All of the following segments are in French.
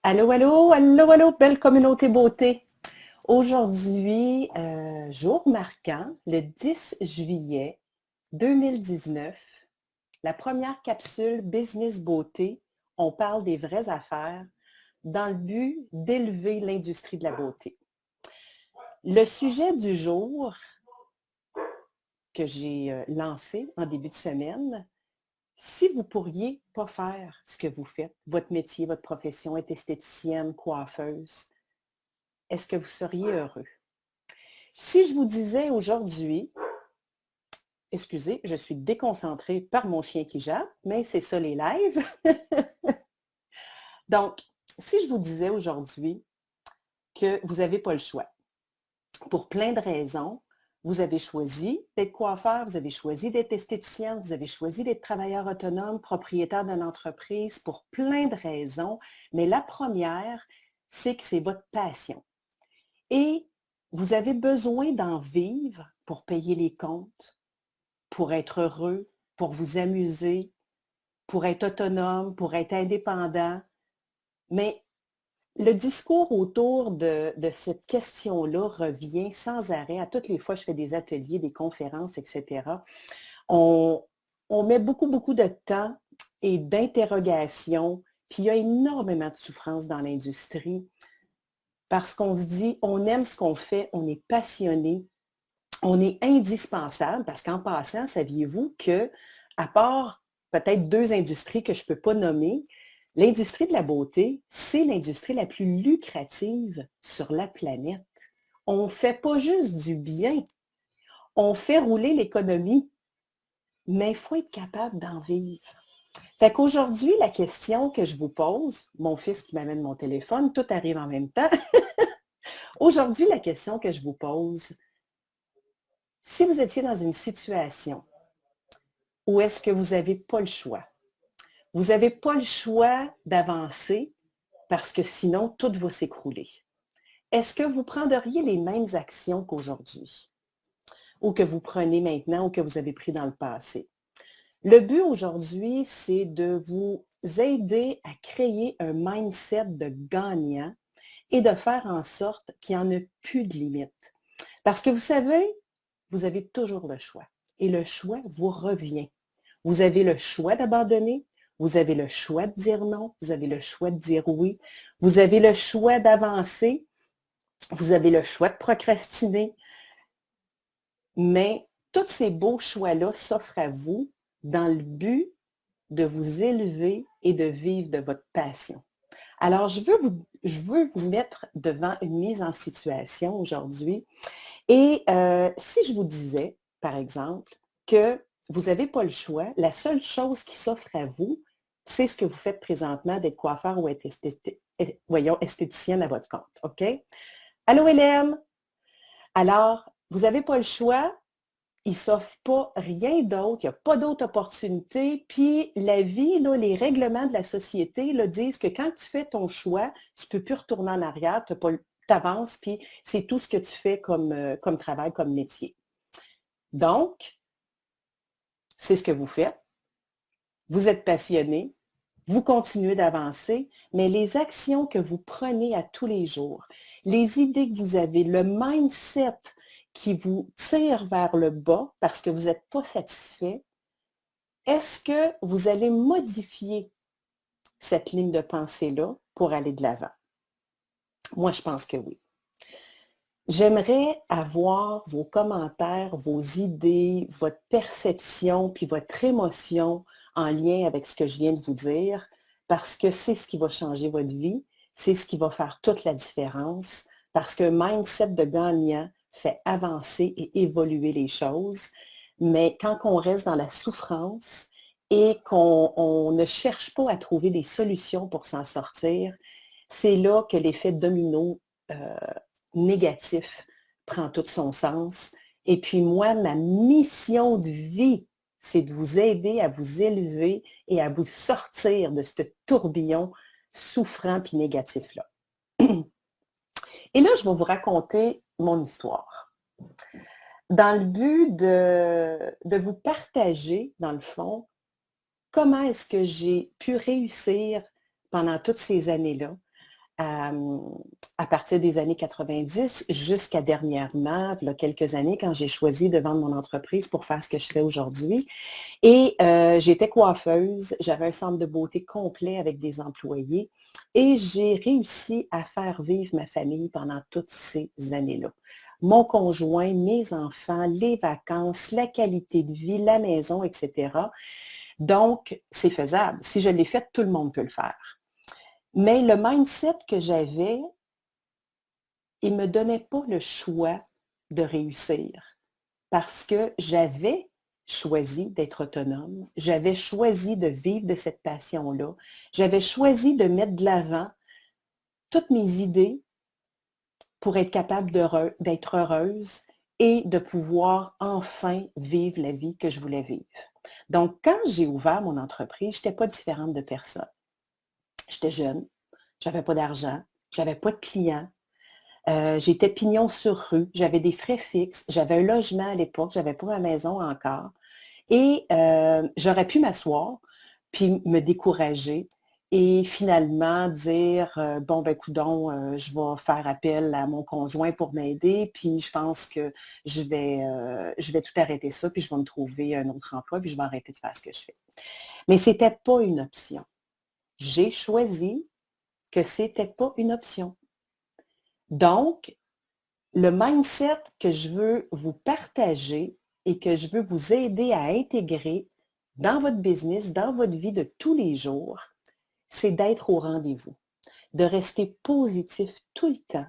Allô, allô, allô, allô, belle communauté beauté. Aujourd'hui, jour marquant, le 10 juillet 2019, la première capsule Business Beauté, on parle des vraies affaires dans le but d'élever l'industrie de la beauté. Le sujet du jour que j'ai lancé en début de semaine, si vous pourriez pas faire ce que vous faites, votre métier, votre profession, être esthéticienne, coiffeuse, est-ce que vous seriez heureux? Si je vous disais aujourd'hui, excusez, je suis déconcentrée par mon chien qui jappe, mais c'est ça les lives. Donc, si je vous disais aujourd'hui que vous n'avez pas le choix, pour plein de raisons, vous avez choisi d'être coiffeur, vous avez choisi d'être esthéticien, vous avez choisi d'être travailleur autonome, propriétaire d'une entreprise pour plein de raisons, mais la première, c'est que c'est votre passion. Et vous avez besoin d'en vivre pour payer les comptes, pour être heureux, pour vous amuser, pour être autonome, pour être indépendant. Mais le discours autour de cette question-là revient sans arrêt. À toutes les fois, je fais des ateliers, des conférences, etc. On, on met beaucoup, beaucoup de temps et d'interrogation, puis il y a énormément de souffrance dans l'industrie parce qu'on se dit, on aime ce qu'on fait, on est passionné, on est indispensable parce qu'en passant, saviez-vous que, à part peut-être deux industries que je ne peux pas nommer, l'industrie de la beauté, c'est l'industrie la plus lucrative sur la planète. On ne fait pas juste du bien, on fait rouler l'économie, mais il faut être capable d'en vivre. Fait qu'aujourd'hui, la question que je vous pose, mon fils qui m'amène mon téléphone, tout arrive en même temps. Aujourd'hui, la question que je vous pose, si vous étiez dans une situation où est-ce que vous n'avez pas le choix? Vous n'avez pas le choix d'avancer parce que sinon, tout va s'écrouler. Est-ce que vous prendriez les mêmes actions qu'aujourd'hui ou que vous prenez maintenant ou que vous avez pris dans le passé? Le but aujourd'hui, c'est de vous aider à créer un mindset de gagnant et de faire en sorte qu'il n'y en ait plus de limites. Parce que vous savez, vous avez toujours le choix et le choix vous revient. Vous avez le choix d'abandonner, vous avez le choix de dire non, vous avez le choix de dire oui, vous avez le choix d'avancer, vous avez le choix de procrastiner, mais tous ces beaux choix-là s'offrent à vous dans le but de vous élever et de vivre de votre passion. Alors, je veux vous mettre devant une mise en situation aujourd'hui. Et si je vous disais, par exemple, que vous n'avez pas le choix, la seule chose qui s'offre à vous, c'est ce que vous faites présentement d'être coiffeur ou être esthéticienne à votre compte. OK? Allô, Hélène? Alors, vous n'avez pas le choix, il ne s'offre pas rien d'autre, il n'y a pas d'autre opportunité. Puis la vie, là, les règlements de la société là, disent que quand tu fais ton choix, tu ne peux plus retourner en arrière, tu avances, puis c'est tout ce que tu fais comme travail, comme métier. Donc, c'est ce que vous faites. Vous êtes passionné, vous continuez d'avancer, mais les actions que vous prenez à tous les jours, les idées que vous avez, le mindset qui vous tire vers le bas parce que vous n'êtes pas satisfait, est-ce que vous allez modifier cette ligne de pensée-là pour aller de l'avant? Moi, je pense que oui. J'aimerais avoir vos commentaires, vos idées, votre perception, puis votre émotion en lien avec ce que je viens de vous dire, parce que c'est ce qui va changer votre vie, c'est ce qui va faire toute la différence, parce qu'un mindset de gagnant fait avancer et évoluer les choses. Mais quand on reste dans la souffrance et qu'on ne cherche pas à trouver des solutions pour s'en sortir, c'est là que l'effet domino négatif prend tout son sens. Et puis moi, ma mission de vie, c'est de vous aider à vous élever et à vous sortir de ce tourbillon souffrant puis négatif-là. Et là, je vais vous raconter mon histoire. Dans le but de vous partager, dans le fond, comment est-ce que j'ai pu réussir pendant toutes ces années-là à partir des années 90 jusqu'à dernièrement, il y a quelques années, quand j'ai choisi de vendre mon entreprise pour faire ce que je fais aujourd'hui. Et j'étais coiffeuse, j'avais un centre de beauté complet avec des employés et j'ai réussi à faire vivre ma famille pendant toutes ces années-là. Mon conjoint, mes enfants, les vacances, la qualité de vie, la maison, etc. Donc, c'est faisable. Si je l'ai fait, tout le monde peut le faire. Mais le mindset que j'avais, il ne me donnait pas le choix de réussir parce que j'avais choisi d'être autonome, j'avais choisi de vivre de cette passion-là, j'avais choisi de mettre de l'avant toutes mes idées pour être capable d'être heureuse et de pouvoir enfin vivre la vie que je voulais vivre. Donc, quand j'ai ouvert mon entreprise, je n'étais pas différente de personne. J'étais jeune, je n'avais pas d'argent, je n'avais pas de clients, j'étais pignon sur rue, j'avais des frais fixes, j'avais un logement à l'époque, je n'avais pas ma maison encore. Et j'aurais pu m'asseoir, puis me décourager et finalement dire, bon, ben coudonc, je vais faire appel à mon conjoint pour m'aider, puis je pense que je vais tout arrêter ça, puis je vais me trouver un autre emploi, puis je vais arrêter de faire ce que je fais. Mais ce n'était pas une option. J'ai choisi que ce n'était pas une option. Donc, le mindset que je veux vous partager et que je veux vous aider à intégrer dans votre business, dans votre vie de tous les jours, c'est d'être au rendez-vous, de rester positif tout le temps,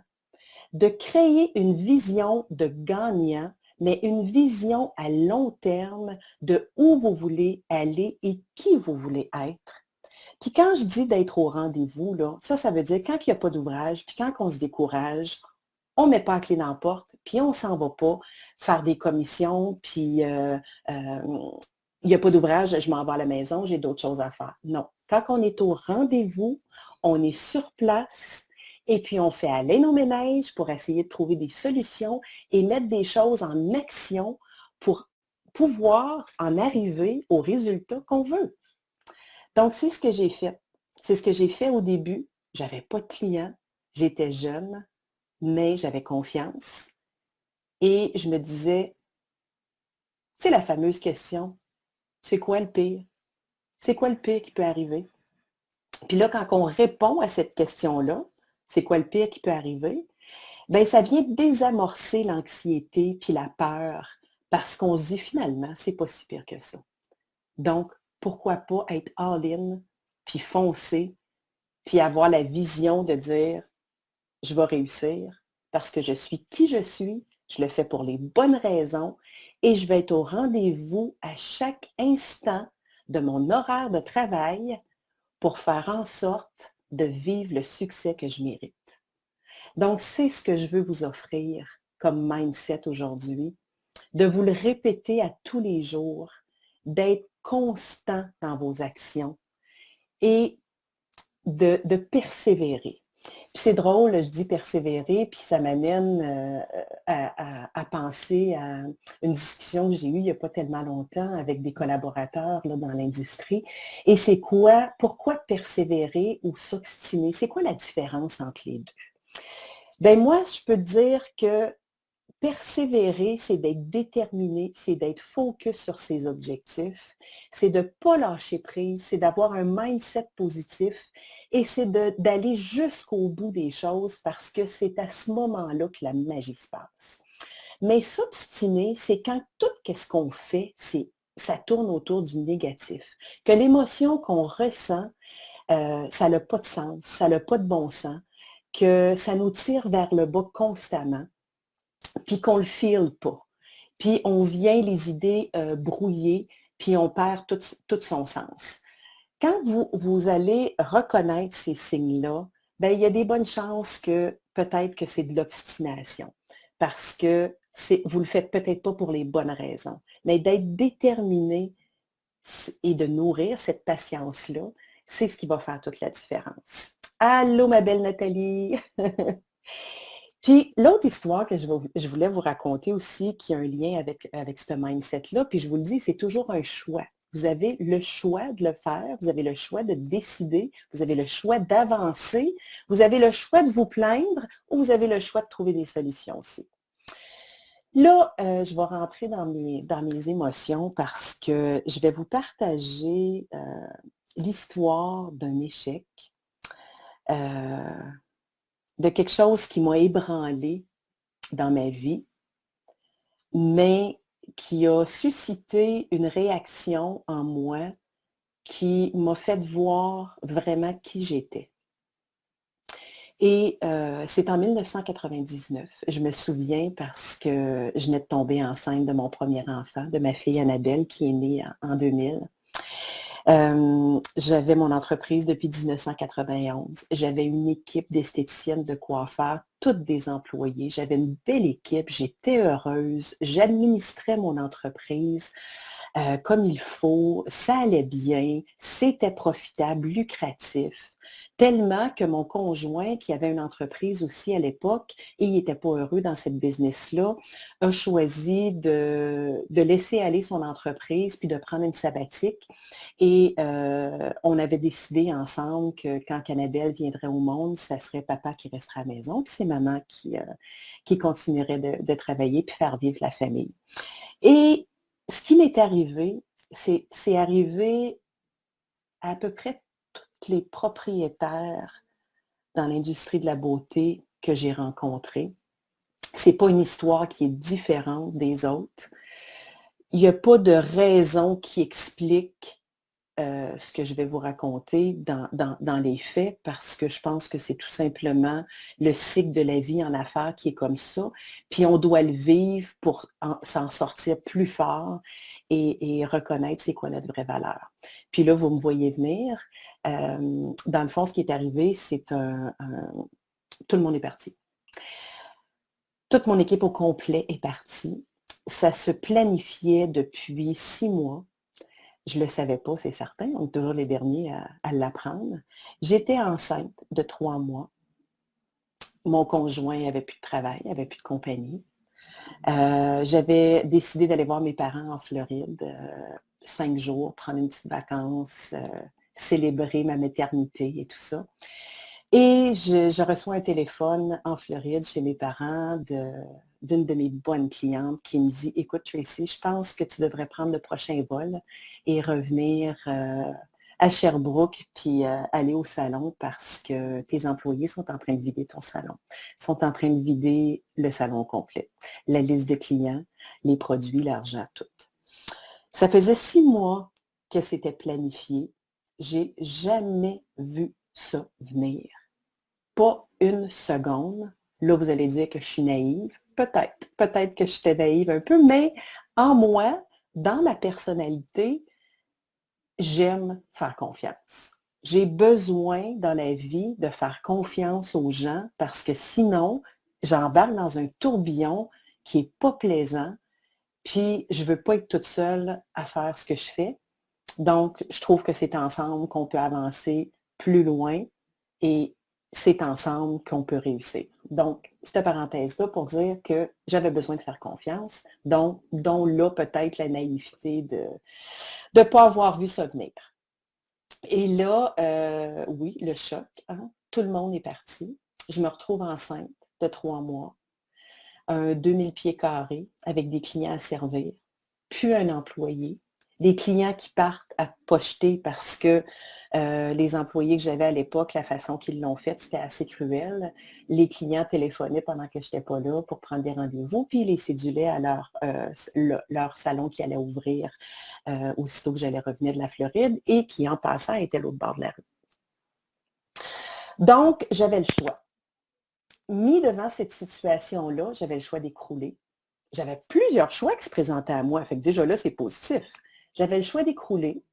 de créer une vision de gagnant, mais une vision à long terme de où vous voulez aller et qui vous voulez être. Puis quand je dis d'être au rendez-vous, là, ça veut dire quand il n'y a pas d'ouvrage, puis quand on se décourage, on ne met pas la clé dans la porte, puis on ne s'en va pas faire des commissions, puis il n'y a pas d'ouvrage, je m'en vais à la maison, j'ai d'autres choses à faire. Non. Quand on est au rendez-vous, on est sur place et puis on fait aller nos ménages pour essayer de trouver des solutions et mettre des choses en action pour pouvoir en arriver au résultat qu'on veut. Donc, c'est ce que j'ai fait. C'est ce que j'ai fait au début. Je n'avais pas de clients, j'étais jeune, mais j'avais confiance. Et je me disais, tu sais, la fameuse question, c'est quoi le pire? C'est quoi le pire qui peut arriver? Puis là, quand on répond à cette question-là, c'est quoi le pire qui peut arriver? Bien, ça vient désamorcer l'anxiété puis la peur parce qu'on se dit finalement, c'est pas si pire que ça. Donc, pourquoi pas être all-in, puis foncer, puis avoir la vision de dire, je vais réussir parce que je suis qui je le fais pour les bonnes raisons et je vais être au rendez-vous à chaque instant de mon horaire de travail pour faire en sorte de vivre le succès que je mérite. Donc, c'est ce que je veux vous offrir comme mindset aujourd'hui, de vous le répéter à tous les jours, d'être constant dans vos actions et de persévérer. Puis c'est drôle, je dis persévérer, puis ça m'amène à penser à une discussion que j'ai eue il n'y a pas tellement longtemps avec des collaborateurs là, dans l'industrie. Et c'est quoi, pourquoi persévérer ou s'obstiner? C'est quoi la différence entre les deux? Bien, moi, je peux dire que persévérer, c'est d'être déterminé, c'est d'être focus sur ses objectifs, c'est de ne pas lâcher prise, c'est d'avoir un mindset positif et c'est d'aller jusqu'au bout des choses parce que c'est à ce moment-là que la magie se passe. Mais s'obstiner, c'est quand tout ce qu'on fait, ça tourne autour du négatif. Que l'émotion qu'on ressent, ça n'a pas de sens, ça n'a pas de bon sens, que ça nous tire vers le bas constamment puis qu'on ne le file pas. Puis on vient les idées brouillées, puis on perd tout son sens. Quand vous allez reconnaître ces signes-là, bien, il y a des bonnes chances que peut-être que c'est de l'obstination. Parce que vous ne le faites peut-être pas pour les bonnes raisons. Mais d'être déterminé et de nourrir cette patience-là, c'est ce qui va faire toute la différence. Allô, ma belle Nathalie! Puis l'autre histoire que je voulais vous raconter aussi, qui a un lien avec ce mindset-là, puis je vous le dis, c'est toujours un choix. Vous avez le choix de le faire, vous avez le choix de décider, vous avez le choix d'avancer, vous avez le choix de vous plaindre ou vous avez le choix de trouver des solutions aussi. Là, je vais rentrer dans mes émotions parce que je vais vous partager l'histoire d'un échec, euh, de quelque chose qui m'a ébranlé dans ma vie, mais qui a suscité une réaction en moi qui m'a fait voir vraiment qui j'étais. Et c'est en 1999. Je me souviens parce que je venais de tomber enceinte de mon premier enfant, de ma fille Annabelle, qui est née en 2000. J'avais mon entreprise depuis 1991. J'avais une équipe d'esthéticiennes, de coiffeurs, toutes des employés. J'avais une belle équipe, j'étais heureuse, j'administrais mon entreprise comme il faut, ça allait bien, c'était profitable, lucratif. Tellement que mon conjoint, qui avait une entreprise aussi à l'époque, et il n'était pas heureux dans cette business-là, a choisi de laisser aller son entreprise puis de prendre une sabbatique. Et on avait décidé ensemble que quand Annabelle viendrait au monde, ça serait papa qui resterait à la maison, puis c'est maman qui continuerait de travailler puis faire vivre la famille. Et ce qui m'est arrivé, c'est arrivé à peu près tous les propriétaires dans l'industrie de la beauté que j'ai rencontrés. C'est pas une histoire qui est différente des autres. Il n'y a pas de raison qui explique ce que je vais vous raconter dans les faits parce que je pense que c'est tout simplement le cycle de la vie en affaires qui est comme ça. Puis on doit le vivre pour s'en sortir plus fort et reconnaître c'est quoi notre vraie valeur. Puis là, vous me voyez venir. Dans le fond, ce qui est arrivé, c'est tout le monde est parti. Toute mon équipe au complet est partie. Ça se planifiait depuis 6 mois. Je ne le savais pas, c'est certain. On est toujours les derniers à l'apprendre. J'étais enceinte de 3 mois. Mon conjoint n'avait plus de travail, n'avait plus de compagnie. J'avais décidé d'aller voir mes parents en Floride 5 jours, prendre une petite vacance, célébrer ma maternité et tout ça. Et je reçois un téléphone en Floride chez mes parents d'une de mes bonnes clientes qui me dit, écoute Tracy, je pense que tu devrais prendre le prochain vol et revenir à Sherbrooke puis aller au salon parce que tes employés sont en train de vider ton salon. Ils sont en train de vider le salon complet. La liste de clients, les produits, l'argent, tout. Ça faisait 6 mois que c'était planifié. J'ai jamais vu ça venir. Pas une seconde. Là, vous allez dire que je suis naïve. Peut-être que j'étais naïve un peu, mais en moi, dans ma personnalité, j'aime faire confiance. J'ai besoin dans la vie de faire confiance aux gens parce que sinon, j'embarque dans un tourbillon qui n'est pas plaisant, puis je ne veux pas être toute seule à faire ce que je fais. Donc, je trouve que c'est ensemble qu'on peut avancer plus loin et c'est ensemble qu'on peut réussir. Donc, cette parenthèse-là pour dire que j'avais besoin de faire confiance, dont là peut-être la naïveté de ne pas avoir vu ça venir. Et là, oui, le choc, hein, tout le monde est parti. Je me retrouve enceinte de 3 mois, un 2000 pieds carrés avec des clients à servir, plus un employé, des clients qui partent à pocheter parce que les employés que j'avais à l'époque, la façon qu'ils l'ont fait, c'était assez cruel. Les clients téléphonaient pendant que je n'étais pas là pour prendre des rendez-vous, puis ils les cédulaient à leur salon qui allait ouvrir aussitôt que j'allais revenir de la Floride et qui, en passant, était l'autre bord de la rue. Donc, j'avais le choix. Mis devant cette situation-là, j'avais le choix d'écrouler. J'avais plusieurs choix qui se présentaient à moi. Fait que déjà là, c'est positif. J'avais le choix d'écrouler.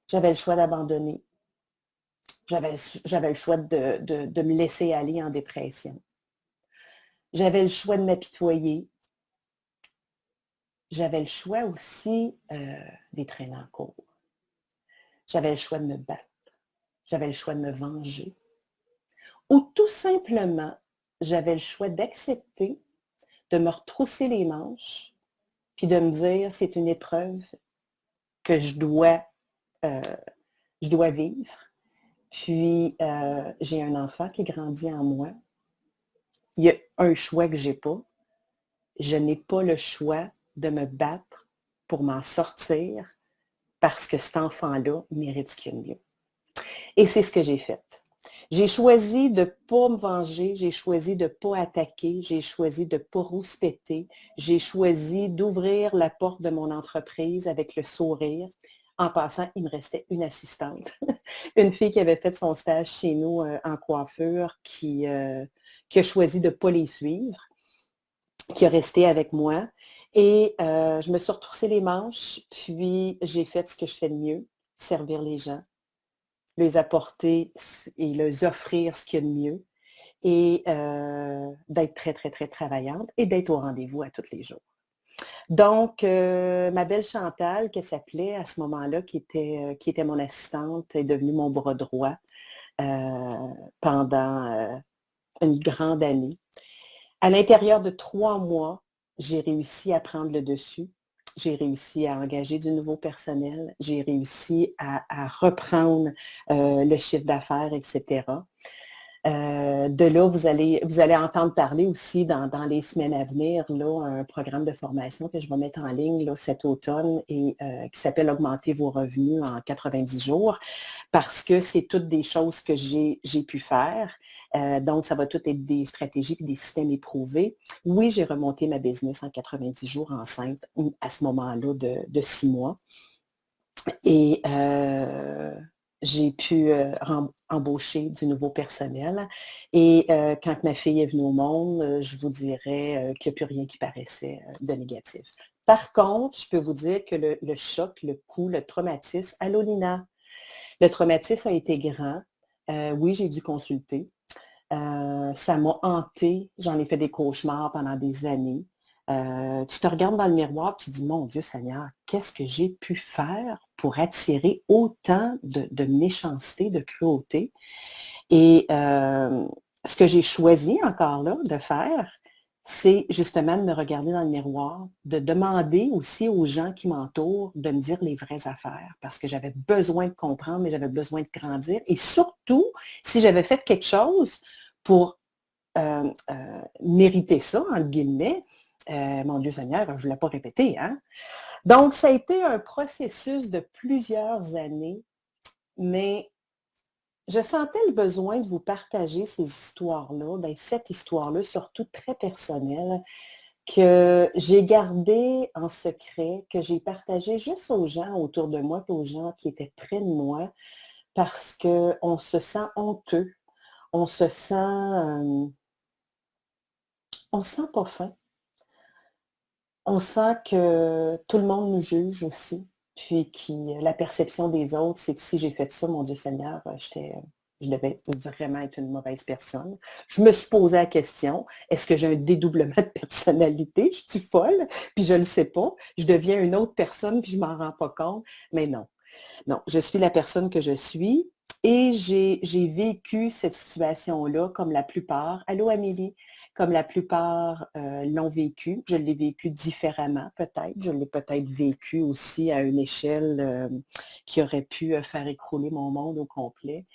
J'avais le choix d'abandonner. J'avais le choix de me laisser aller en dépression. J'avais le choix de m'apitoyer. J'avais le choix aussi des traîner en cours. J'avais le choix de me battre. J'avais le choix de me venger. Ou tout simplement, j'avais le choix d'accepter de me retrousser les manches puis de me dire c'est une épreuve que je dois vivre. Puis, j'ai un enfant qui grandit en moi. Il y a un choix que je n'ai pas. Je n'ai pas le choix de me battre pour m'en sortir parce que cet enfant-là mérite ce qu'il y a de mieux. Et c'est ce que j'ai fait. J'ai choisi de ne pas me venger, j'ai choisi de ne pas attaquer, j'ai choisi de ne pas rouspéter, j'ai choisi d'ouvrir la porte de mon entreprise avec le sourire. En passant, il me restait une assistante, une fille qui avait fait son stage chez nous en coiffure, qui a choisi de ne pas les suivre, qui est resté avec moi. Et je me suis retroussé les manches, puis j'ai fait ce que je fais de mieux, servir les gens, les apporter et les offrir ce qu'il y a de mieux et d'être très, très, très travaillante et d'être au rendez-vous à tous les jours. Donc, ma belle Chantal, qui s'appelait à ce moment-là, qui était mon assistante, est devenue mon bras droit pendant une grande année. À l'intérieur de 3 mois, j'ai réussi à prendre le dessus. J'ai réussi à engager du nouveau personnel. J'ai réussi à reprendre le chiffre d'affaires, etc. De là, vous allez entendre parler aussi dans les semaines à venir, là, un programme de formation que je vais mettre en ligne là, cet automne et qui s'appelle Augmenter vos revenus en 90 jours parce que c'est toutes des choses que j'ai pu faire. Donc, ça va tout être des stratégies et des systèmes éprouvés. Oui, j'ai remonté ma business en 90 jours enceinte à ce moment-là de 6 mois. Et j'ai pu embaucher du nouveau personnel. Et quand ma fille est venue au monde, je vous dirais qu'il n'y a plus rien qui paraissait de négatif. Par contre, je peux vous dire que le choc, le coup, le traumatisme, allô Lina, le traumatisme a été grand. Oui, j'ai dû consulter. Ça m'a hantée. J'en ai fait des cauchemars pendant des années. Tu te regardes dans le miroir et tu te dis, mon Dieu Seigneur, qu'est-ce que j'ai pu faire pour attirer autant de méchanceté, de cruauté? Et ce que j'ai choisi encore là de faire, c'est justement de me regarder dans le miroir, de demander aussi aux gens qui m'entourent de me dire les vraies affaires, parce que j'avais besoin de comprendre, mais j'avais besoin de grandir. Et surtout, si j'avais fait quelque chose pour mériter ça, entre guillemets, mon Dieu Seigneur, je ne voulais pas répéter. Hein? Donc, ça a été un processus de plusieurs années, mais je sentais le besoin de vous partager ces histoires-là, bien, cette histoire-là, surtout très personnelle, que j'ai gardée en secret, que j'ai partagée juste aux gens autour de moi, et aux gens qui étaient près de moi, parce qu'on se sent honteux, on se sent, on se sent pas fin. On sent que tout le monde nous juge aussi, puis la perception des autres, c'est que si j'ai fait ça, mon Dieu Seigneur, je devais vraiment être une mauvaise personne. Je me suis posé la question, est-ce que j'ai un dédoublement de personnalité? Je suis folle, puis je ne le sais pas. Je deviens une autre personne, puis je ne m'en rends pas compte. Mais non, non, je suis la personne que je suis et j'ai vécu cette situation-là comme la plupart. Allô, Amélie? Comme la plupart l'ont vécu. Je l'ai vécu différemment, peut-être. Je l'ai peut-être vécu aussi à une échelle qui aurait pu faire écrouler mon monde au complet.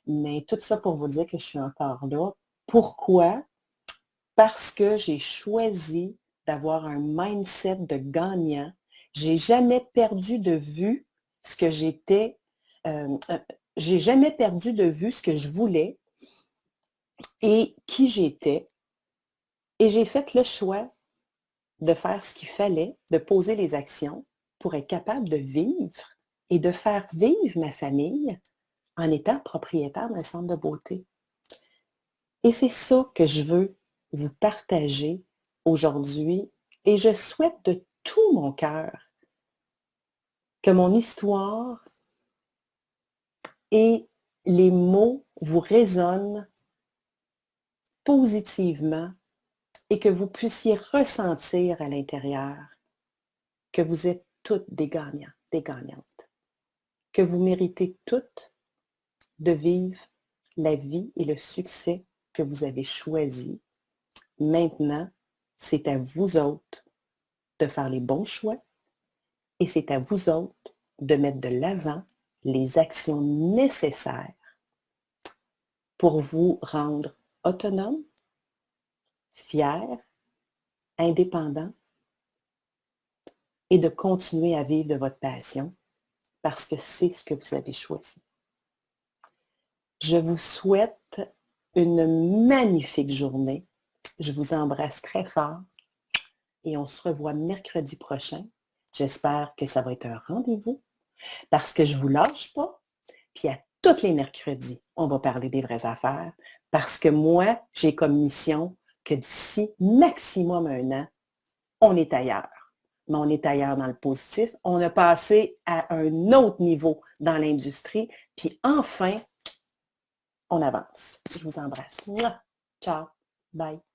Mais tout ça pour vous dire que je suis encore là. Pourquoi? Parce que j'ai choisi d'avoir un mindset de gagnant. J'ai jamais perdu de vue ce que j'étais. J'ai jamais perdu de vue ce que je voulais et qui j'étais. Et j'ai fait le choix de faire ce qu'il fallait, de poser les actions pour être capable de vivre et de faire vivre ma famille en étant propriétaire d'un centre de beauté. Et c'est ça que je veux vous partager aujourd'hui. Et je souhaite de tout mon cœur que mon histoire et les mots vous résonnent positivement et que vous puissiez ressentir à l'intérieur que vous êtes toutes des gagnants, des gagnantes, que vous méritez toutes de vivre la vie et le succès que vous avez choisi. Maintenant, c'est à vous autres de faire les bons choix et c'est à vous autres de mettre de l'avant les actions nécessaires pour vous rendre autonome, fier, indépendant et de continuer à vivre de votre passion parce que c'est ce que vous avez choisi. Je vous souhaite une magnifique journée. Je vous embrasse très fort et on se revoit mercredi prochain. J'espère que ça va être un rendez-vous parce que je ne vous lâche pas. Puis à tous les mercredis, on va parler des vraies affaires parce que moi, j'ai comme mission que d'ici maximum 1 an, on est ailleurs. Mais on est ailleurs dans le positif. On a passé à un autre niveau dans l'industrie. Puis enfin, on avance. Je vous embrasse. Mouah! Ciao. Bye.